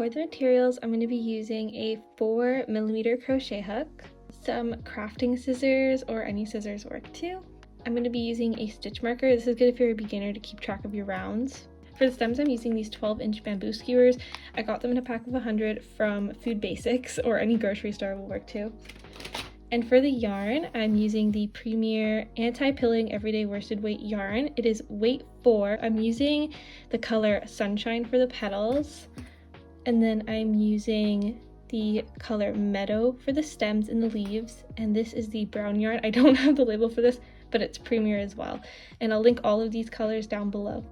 For the materials, I'm going to be using a 4mm crochet hook, some crafting scissors, or any scissors work too. I'm going to be using a stitch marker. This is good if you're a beginner to keep track of your rounds. For the stems, I'm using these 12-inch bamboo skewers. I got them in a pack of 100 from Food Basics, or any grocery store will work too. And for the yarn, I'm using the Premier Anti-Pilling Everyday Worsted Weight yarn. It is weight 4. I'm using the color Sunshine for the petals. And then I'm using the color Meadow for the stems and the leaves. And this is the brown yarn. I don't have the label for this, but it's Premier as well. And I'll link all of these colors down below.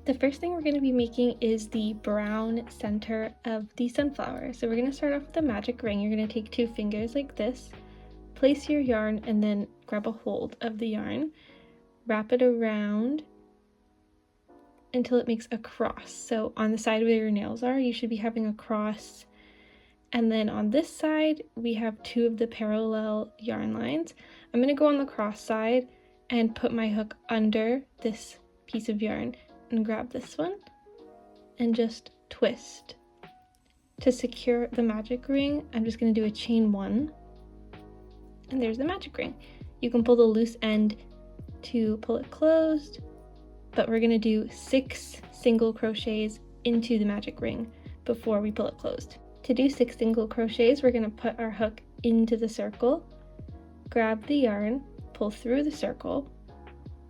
The first thing we're going to be making is the brown center of the sunflower. So we're going to start off with a magic ring. You're going to take 2 fingers like this. Place your yarn and then grab a hold of the yarn, wrap it around until it makes a cross. So on the side where your nails are, you should be having a cross. And then on this side, we have 2 of the parallel yarn lines. I'm going to go on the cross side and put my hook under this piece of yarn and grab this one and just twist. To secure the magic ring, I'm just going to do a chain 1. And there's the magic ring. You can pull the loose end to pull it closed, but we're going to do 6 single crochets into the magic ring before we pull it closed. To do 6 single crochets, we're going to put our hook into the circle, grab the yarn, pull through the circle,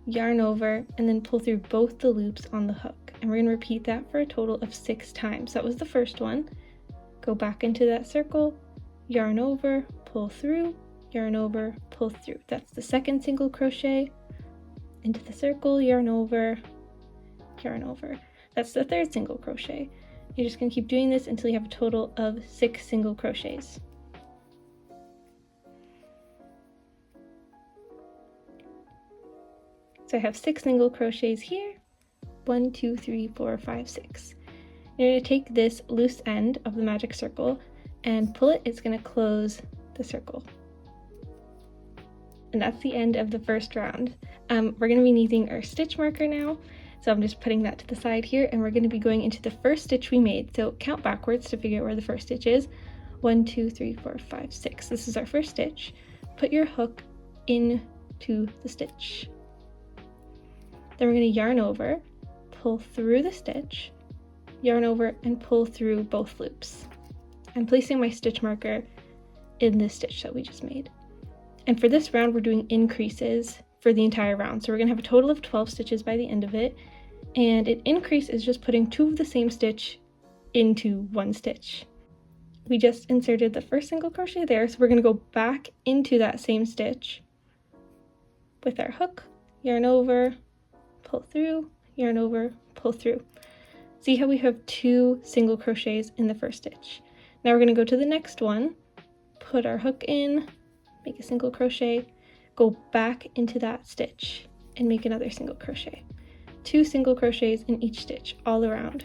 yarn over, and then pull through both the loops on the hook. And we're going to repeat that for a total of 6 times. That was the first one. Go back into that circle, yarn over, pull through, yarn over, pull through. That's the second single crochet, into the circle, yarn over, yarn over. That's the third single crochet. You're just going to keep doing this until you have a total of 6 single crochets. So I have 6 single crochets here. 1, 2, 3, 4, 5, 6. You're going to take this loose end of the magic circle and pull it. It's going to close the circle. And that's the end of the first round. We're going to be needing our stitch marker now. So I'm just putting that to the side here, and we're going to be going into the first stitch we made. So count backwards to figure out where the first stitch is. 1, 2, 3, 4, 5, 6. This is our first stitch. Put your hook into the stitch. Then we're going to yarn over, pull through the stitch, yarn over, and pull through both loops. I'm placing my stitch marker in this stitch that we just made. And for this round, we're doing increases for the entire round. So we're going to have a total of 12 stitches by the end of it. And an increase is just putting 2 of the same stitch into 1 stitch. We just inserted the first single crochet there, so we're going to go back into that same stitch with our hook, yarn over, pull through, yarn over, pull through. See how we have 2 single crochets in the first stitch. Now we're going to go to the next one, put our hook in, make a single crochet, go back into that stitch and make another single crochet. 2 single crochets in each stitch all around.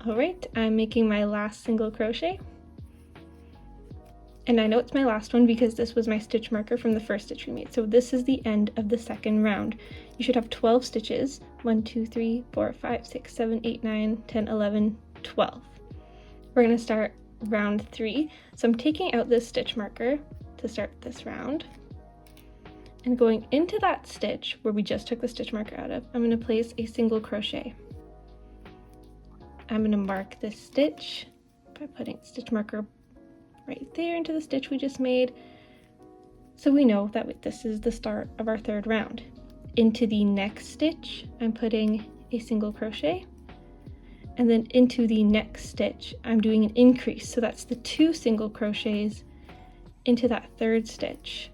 All right, I'm making my last single crochet. And I know it's my last one because this was my stitch marker from the first stitch we made. So this is the end of the second round. You should have 12 stitches. 1, 2, 3, 4, 5, 6, 7, 8, 9, 10, 11, 12. We're going to start round 3. So I'm taking out this stitch marker to start this round. And going into that stitch where we just took the stitch marker out of, I'm going to place a single crochet. I'm going to mark this stitch by putting stitch marker right there into the stitch we just made, so we know that this is the start of our third round. Into the next stitch, I'm putting a single crochet, and then into the next stitch, I'm doing an increase, so that's the 2 single crochets into that third stitch.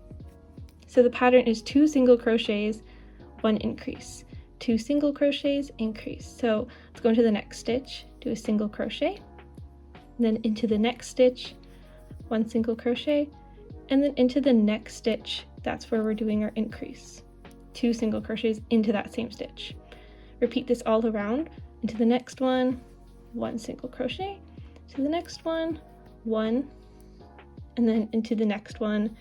So the pattern is 2 single crochets, 1 increase, 2 single crochets, increase. So let's go into the next stitch, do a single crochet, and then into the next stitch, 1 single crochet, and then into the next stitch, that's where we're doing our increase. 2 single crochets into that same stitch. Repeat this all around. Into the next one, 1 single crochet, to the next one, 1, and then into the next one,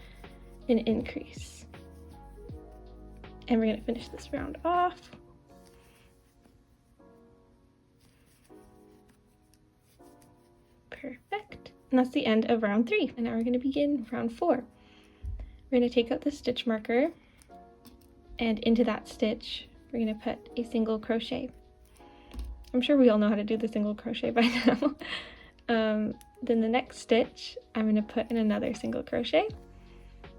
an increase. And we're going to finish this round off. Perfect. And that's the end of round 3. And now we're going to begin round 4. We're going to take out the stitch marker, and into that stitch, we're going to put a single crochet. I'm sure we all know how to do the single crochet by now. Then the next stitch, I'm going to put in another single crochet.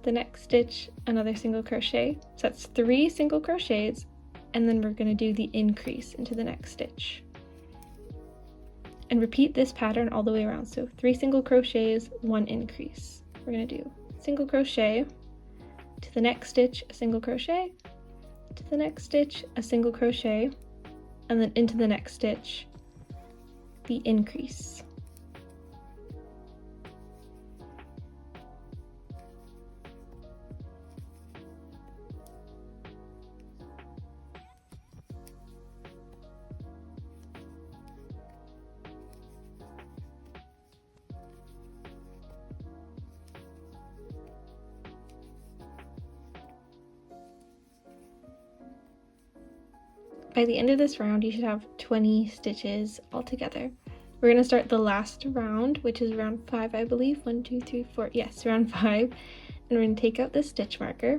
The next stitch, another single crochet. So that's 3 single crochets, and then we're going to do the increase into the next stitch. And repeat this pattern all the way around. So 3 single crochets, 1 increase. We're going to do single crochet, to the next stitch, a single crochet, to the next stitch, a single crochet, and then into the next stitch, the increase. By the end of this round, you should have 20 stitches altogether. We're going to start the last round, which is round 5, I believe. 1, 2, 3, 4. Yes, round 5. And we're going to take out this stitch marker.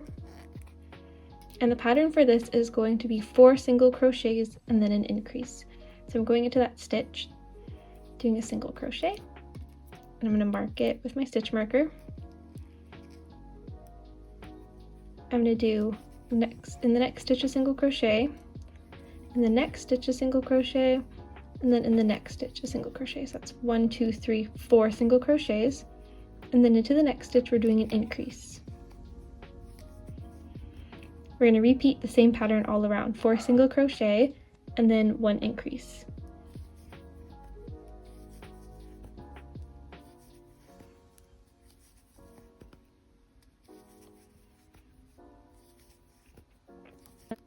And the pattern for this is going to be 4 single crochets and then an increase. So I'm going into that stitch, doing a single crochet, and I'm going to mark it with my stitch marker. I'm going to do in the next stitch a single crochet, in the next stitch a single crochet, and then in the next stitch a single crochet. So that's 1, 2, 3, 4 single crochets, and then into the next stitch we're doing an increase. We're going to repeat the same pattern all around, 4 single crochet and then 1 increase.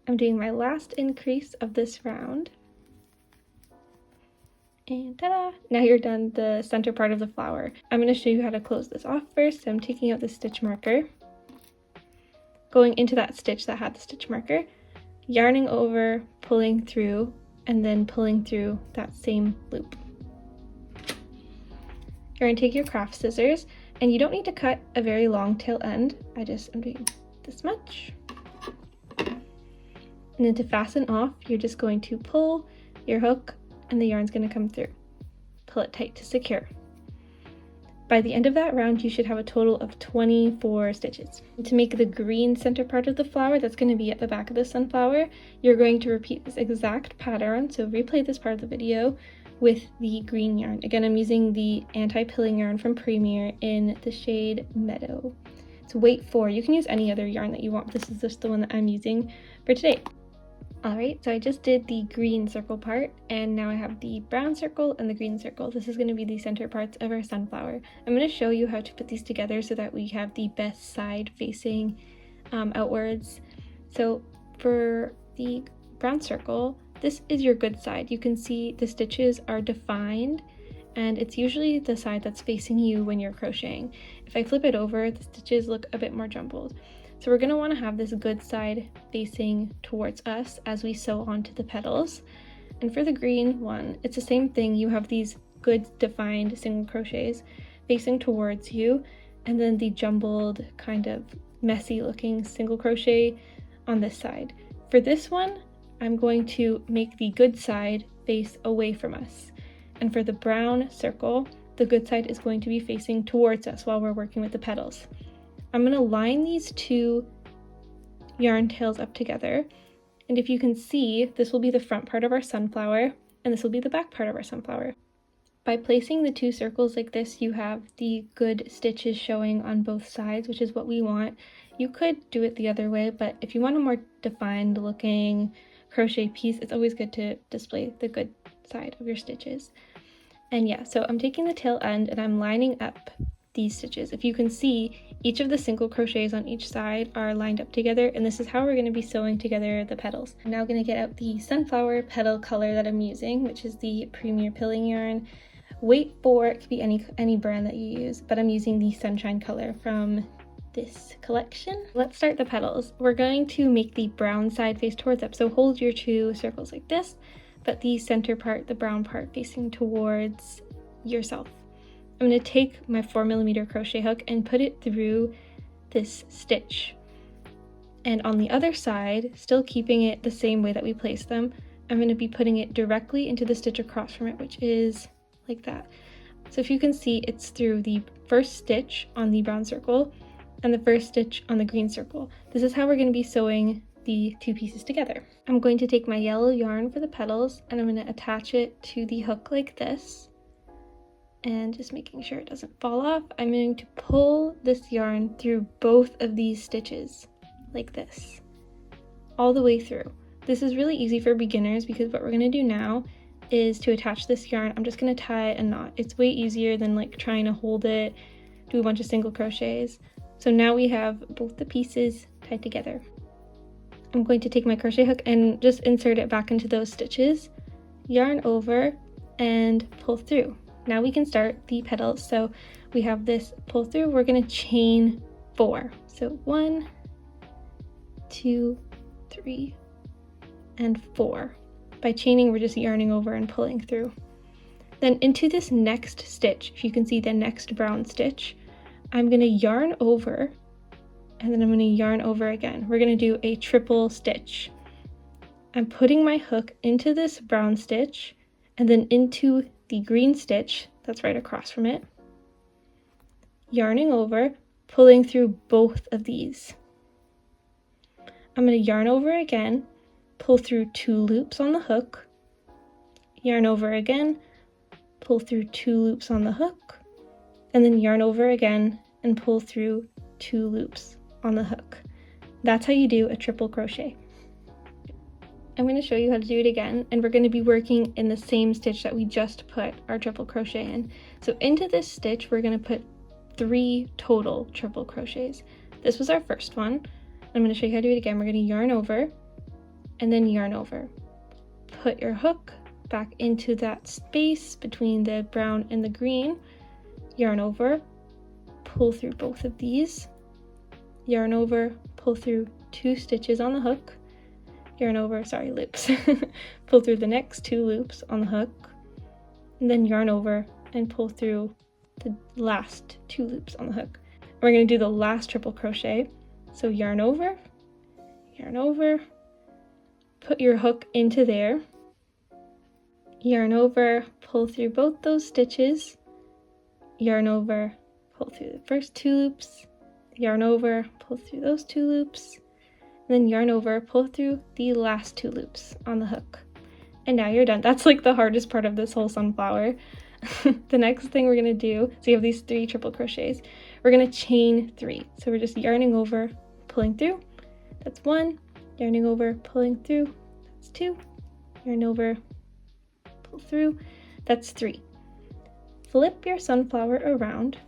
I'm doing my last increase of this round. And ta-da! Now you're done the center part of the flower. I'm going to show you how to close this off first. So I'm taking out the stitch marker, going into that stitch that had the stitch marker, yarning over, pulling through, and then pulling through that same loop. You're going to take your craft scissors, and you don't need to cut a very long tail end. I'm doing this much. And then to fasten off, you're just going to pull your hook and the yarn's going to come through. Pull it tight to secure. By the end of that round, you should have a total of 24 stitches. And to make the green center part of the flower, that's going to be at the back of the sunflower, you're going to repeat this exact pattern. So replay this part of the video with the green yarn. Again, I'm using the anti-pilling yarn from Premier in the shade Meadow. It's weight 4. You can use any other yarn that you want. This is just the one that I'm using for today. Alright, so I just did the green circle part, and now I have the brown circle and the green circle. This is going to be the center parts of our sunflower. I'm going to show you how to put these together so that we have the best side facing outwards. So for the brown circle, this is your good side. You can see the stitches are defined, and it's usually the side that's facing you when you're crocheting. If I flip it over, the stitches look a bit more jumbled. So we're going to want to have this good side facing towards us as we sew onto the petals. And for the green one, it's the same thing. You have these good defined single crochets facing towards you, and then the jumbled kind of messy looking single crochet on this side. For this one, I'm going to make the good side face away from us. And for the brown circle, the good side is going to be facing towards us while we're working with the petals. I'm going to line these 2 yarn tails up together, and if you can see, this will be the front part of our sunflower, and this will be the back part of our sunflower. By placing the 2 circles like this, you have the good stitches showing on both sides, which is what we want. You could do it the other way, but if you want a more defined looking crochet piece, it's always good to display the good side of your stitches. And yeah, so I'm taking the tail end and I'm lining up these stitches. If you can see, each of the single crochets on each side are lined up together, and this is how we're going to be sewing together the petals. I'm now going to get out the sunflower petal color that I'm using, which is the Premier Pilling yarn. Wait for, it could be any brand that you use, but I'm using the Sunshine color from this collection. Let's start the petals. We're going to make the brown side face towards up, so hold your 2 circles like this, but the center part, the brown part, facing towards yourself. I'm going to take my 4mm crochet hook and put it through this stitch, and on the other side, still keeping it the same way that we placed them, I'm going to be putting it directly into the stitch across from it, which is like that. So if you can see, it's through the first stitch on the brown circle and the first stitch on the green circle. This is how we're going to be sewing the 2 pieces together. I'm going to take my yellow yarn for the petals and I'm going to attach it to the hook like this, and just making sure it doesn't fall off, I'm going to pull this yarn through both of these stitches like this, all the way through. This is really easy for beginners because what we're going to do now is to attach this yarn, I'm just going to tie a knot. It's way easier than like trying to hold it, do a bunch of single crochets. So now we have both the pieces tied together. I'm going to take my crochet hook and just insert it back into those stitches, yarn over, and pull through. Now we can start the petals. So we have this pull through, we're going to chain 4. So 1, 2, 3, and 4. By chaining, we're just yarning over and pulling through. Then into this next stitch, if you can see the next brown stitch, I'm going to yarn over, and then I'm going to yarn over again. We're going to do a triple stitch. I'm putting my hook into this brown stitch and then into the green stitch that's right across from it, yarning over, pulling through both of these. I'm going to yarn over again, pull through 2 loops on the hook, yarn over again, pull through 2 loops on the hook, and then yarn over again and pull through 2 loops on the hook. That's how you do a triple crochet. I'm going to show you how to do it again, and we're going to be working in the same stitch that we just put our triple crochet in. So into this stitch, we're going to put 3 total triple crochets. This was our first one. I'm going to show you how to do it again. We're going to yarn over and then yarn over. Put your hook back into that space between the brown and the green, yarn over, pull through both of these, yarn over, pull through 2 stitches on the hook, yarn over, loops, pull through the next 2 loops on the hook, and then yarn over and pull through the last 2 loops on the hook. We're going to do the last triple crochet. So yarn over, put your hook into there, yarn over, pull through both those stitches, yarn over, pull through the first 2 loops, yarn over, pull through those 2 loops, and then yarn over, pull through the last 2 loops on the hook. And now you're done. That's like the hardest part of this whole sunflower. The next thing we're going to do, so you have these 3 triple crochets, we're going to chain 3. So we're just yarning over, pulling through, that's 1, yarning over, pulling through, that's 2, yarn over, pull through, that's 3. Flip your sunflower around,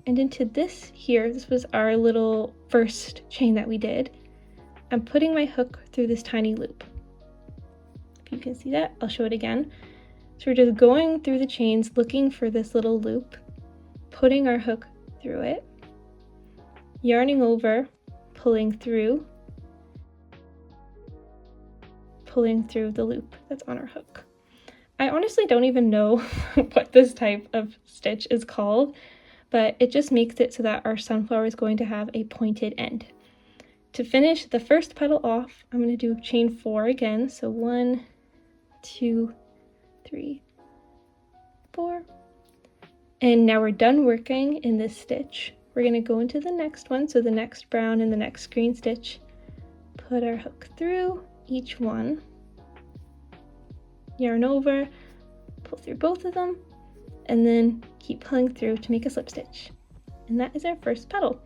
and into this here, this was our little first chain that we did, I'm putting my hook through this tiny loop. If you can see that, I'll show it again. So we're just going through the chains, looking for this little loop, putting our hook through it, yarning over, pulling through the loop that's on our hook. I honestly don't even know what this type of stitch is called, but it just makes it so that our sunflower is going to have a pointed end. To finish the first petal off, I'm going to do chain 4 again. So 1, 2, 3, 4. And now we're done working in this stitch. We're going to go into the next one, so the next brown and the next green stitch. Put our hook through each one, yarn over, pull through both of them, and then keep pulling through to make a slip stitch. And that is our first petal.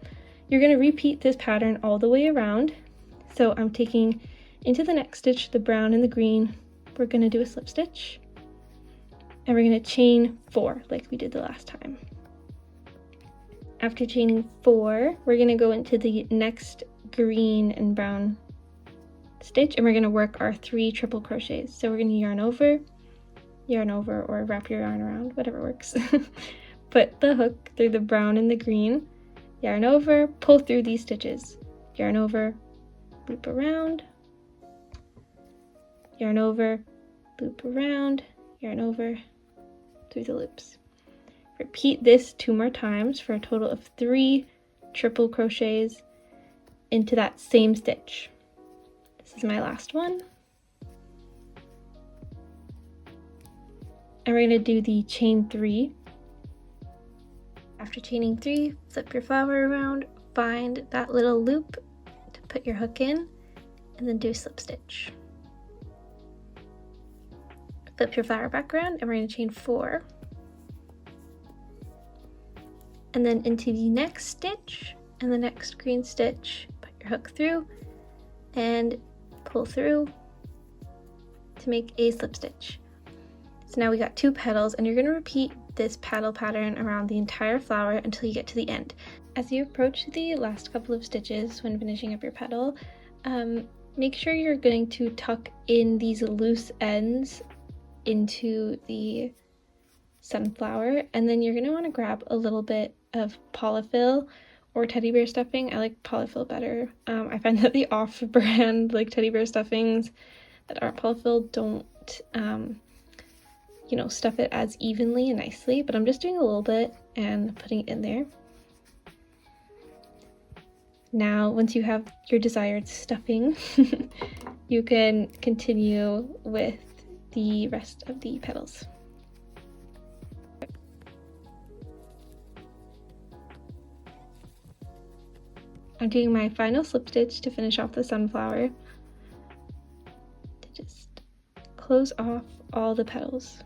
You're going to repeat this pattern all the way around. So I'm taking into the next stitch the brown and the green. We're going to do a slip stitch, and we're going to chain 4 like we did the last time. After chaining 4, we're going to go into the next green and brown stitch, and we're going to work our 3 triple crochets. So we're going to yarn over, yarn over, or wrap your yarn around, whatever works. Put the hook through the brown and the green, yarn over, pull through these stitches, yarn over, loop around, yarn over, loop around, yarn over, through the loops. Repeat this 2 more times for a total of 3 triple crochets into that same stitch. This is my last one. And we're going to do the chain 3. After chaining 3, flip your flower around, find that little loop to put your hook in, and then do a slip stitch. Flip your flower back around, and we're going to chain 4. And then into the next stitch and the next green stitch, put your hook through and pull through to make a slip stitch. So now we got 2 petals, and you're going to repeat this petal pattern around the entire flower until you get to the end. As you approach the last couple of stitches when finishing up your petal, make sure you're going to tuck in these loose ends into the sunflower, and then you're going to want to grab a little bit of polyfill or teddy bear stuffing. I like polyfill better. I find that the off-brand like teddy bear stuffings that aren't polyfill don't you know, stuff it as evenly and nicely, but I'm just doing a little bit and putting it in there. Now once you have your desired stuffing, you can continue with the rest of the petals. I'm doing my final slip stitch to finish off the sunflower, to just close off all the petals.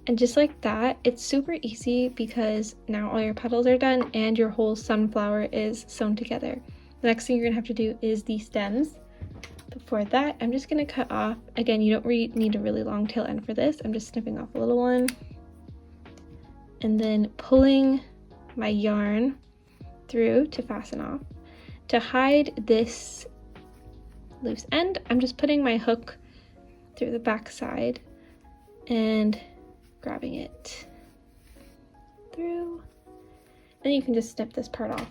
And just like that, it's super easy because now all your petals are done and your whole sunflower is sewn together. The next thing you're gonna have to do is the stems. Before that, I'm just gonna cut off, again, you don't really need a really long tail end for this, I'm just snipping off a little one. And then pulling my yarn through to fasten off. To hide this loose end, I'm just putting my hook through the back side and grabbing it through. Then you can just snip this part off.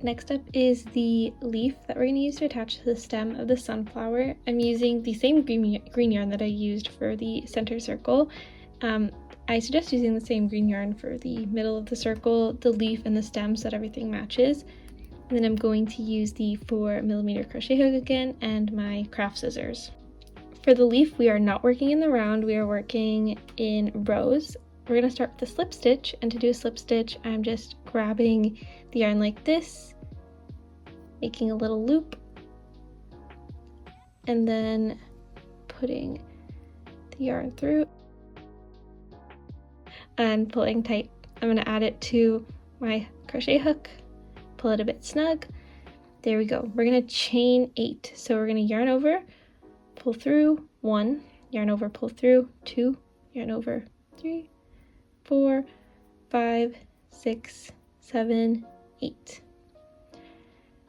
Next up is the leaf that we're going to use to attach to the stem of the sunflower. I'm using the same green yarn that I used for the center circle. I suggest using the same green yarn for the middle of the circle, the leaf, and the stem so that everything matches. And then I'm going to use the 4mm crochet hook again and my craft scissors. For the leaf, we are not working in the round, we are working in rows. We're going to start with a slip stitch, and to do a slip stitch, I'm just grabbing the yarn like this, making a little loop, and then putting the yarn through and pulling tight. I'm going to add it to my crochet hook, pull it a bit snug. There we go. We're going to chain 8. So we're going to yarn over, pull through 1, yarn over, pull through 2, yarn over 3, 4, 5, 6, 7, 8.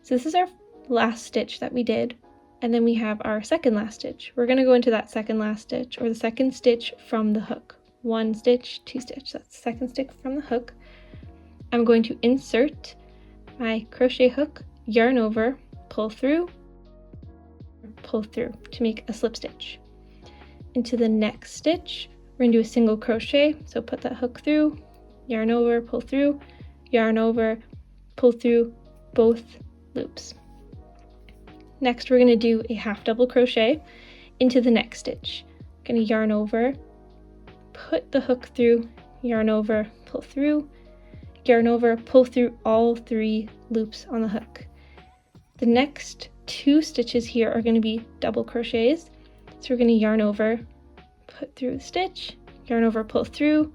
So this is our last stitch that we did, and then we have our second last stitch. We're going to go into that second last stitch, or the second stitch from the hook. 1 stitch, 2 stitch, that's the second stitch from the hook. I'm going to insert my crochet hook, yarn over, pull through to make a slip stitch. Into the next stitch, we're going to do a single crochet, so put that hook through, yarn over, pull through, yarn over, pull through both loops. Next, we're going to do a half double crochet into the next stitch. Going to yarn over, put the hook through, yarn over, pull through, yarn over, pull through all 3 loops on the hook. The next 2 stitches here are going to be double crochets, so we're going to yarn over, put through the stitch, yarn over, pull through,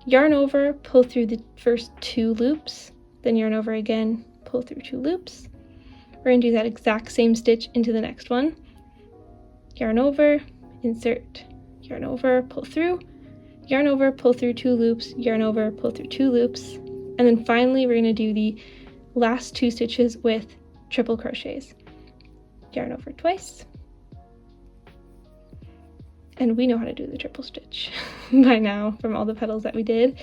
yarn over, pull through the first 2 loops, then yarn over again, pull through 2 loops. We're going to do that exact same stitch into the next one. Yarn over, insert, yarn over, pull through, yarn over, pull through 2 loops, yarn over, pull through 2 loops, and then finally we're going to do the last 2 stitches with triple crochets. Yarn over twice. And we know how to do the triple stitch by now from all the petals that we did.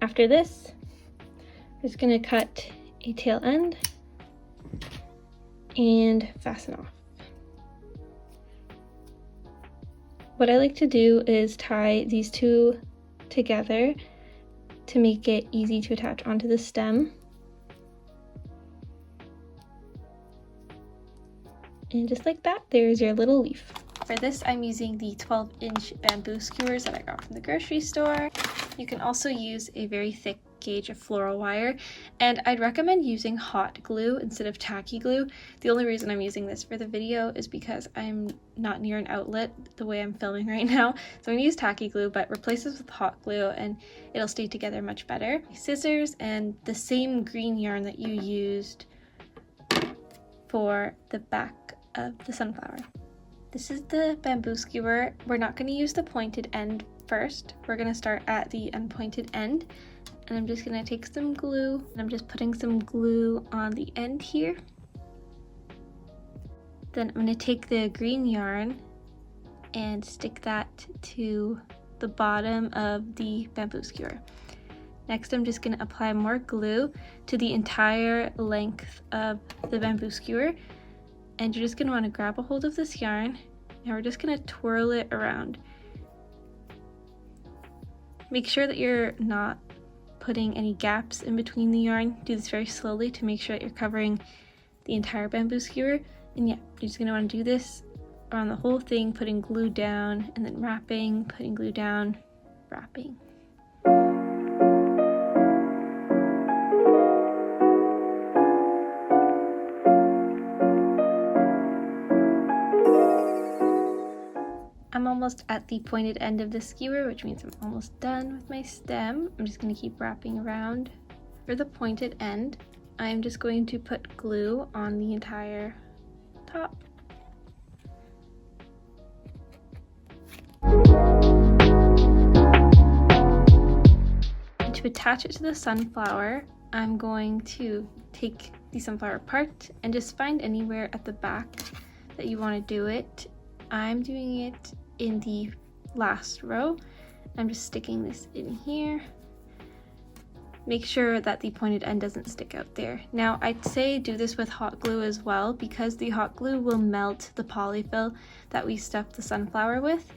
After this, I'm just going to cut a tail end and fasten off. What I like to do is tie these two together to make it easy to attach onto the stem. And just like that, there's your little leaf. For this, I'm using the 12-inch bamboo skewers that I got from the grocery store. You can also use a very thick gauge of floral wire, and I'd recommend using hot glue instead of tacky glue. The only reason I'm using this for the video is because I'm not near an outlet the way I'm filming right now, so I'm gonna use tacky glue, but replace this with hot glue and it'll stay together much better. Scissors and the same green yarn that you used for the back of the sunflower. This is the bamboo skewer. We're not going to use the pointed end first. We're going to start at the unpointed end, and I'm just going to take some glue, and I'm just putting some glue on the end here. Then I'm going to take the green yarn and stick that to the bottom of the bamboo skewer. Next, I'm just going to apply more glue to the entire length of the bamboo skewer. And you're just going to want to grab a hold of this yarn, and we're just going to twirl it around. Make sure that you're not putting any gaps in between the yarn. Do this very slowly to make sure that you're covering the entire bamboo skewer. And yeah, you're just going to want to do this around the whole thing, putting glue down and then wrapping, putting glue down, wrapping. I'm almost at the pointed end of the skewer, which means I'm almost done with my stem. I'm just going to keep wrapping around. For the pointed end, I'm just going to put glue on the entire top. And to attach it to the sunflower, I'm going to take the sunflower apart and just find anywhere at the back that you want to do it. I'm doing it in the last row. I'm just sticking this in here. Make sure that the pointed end doesn't stick out there. Now, I'd say do this with hot glue as well, because the hot glue will melt the polyfill that we stuffed the sunflower with,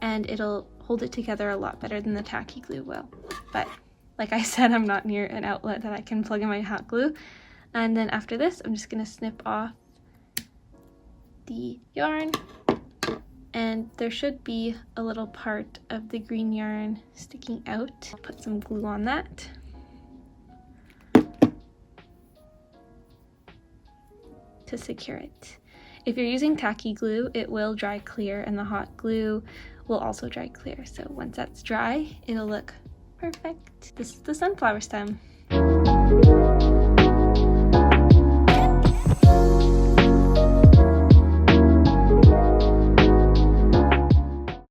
and it'll hold it together a lot better than the tacky glue will. But like I said, I'm not near an outlet that I can plug in my hot glue. And then after this, I'm just gonna snip off the yarn, and there should be a little part of the green yarn sticking out. I'll put some glue on that. To secure it. If you're using tacky glue, it will dry clear, and the hot glue will also dry clear. So once that's dry, it'll look perfect. This is the sunflower stem.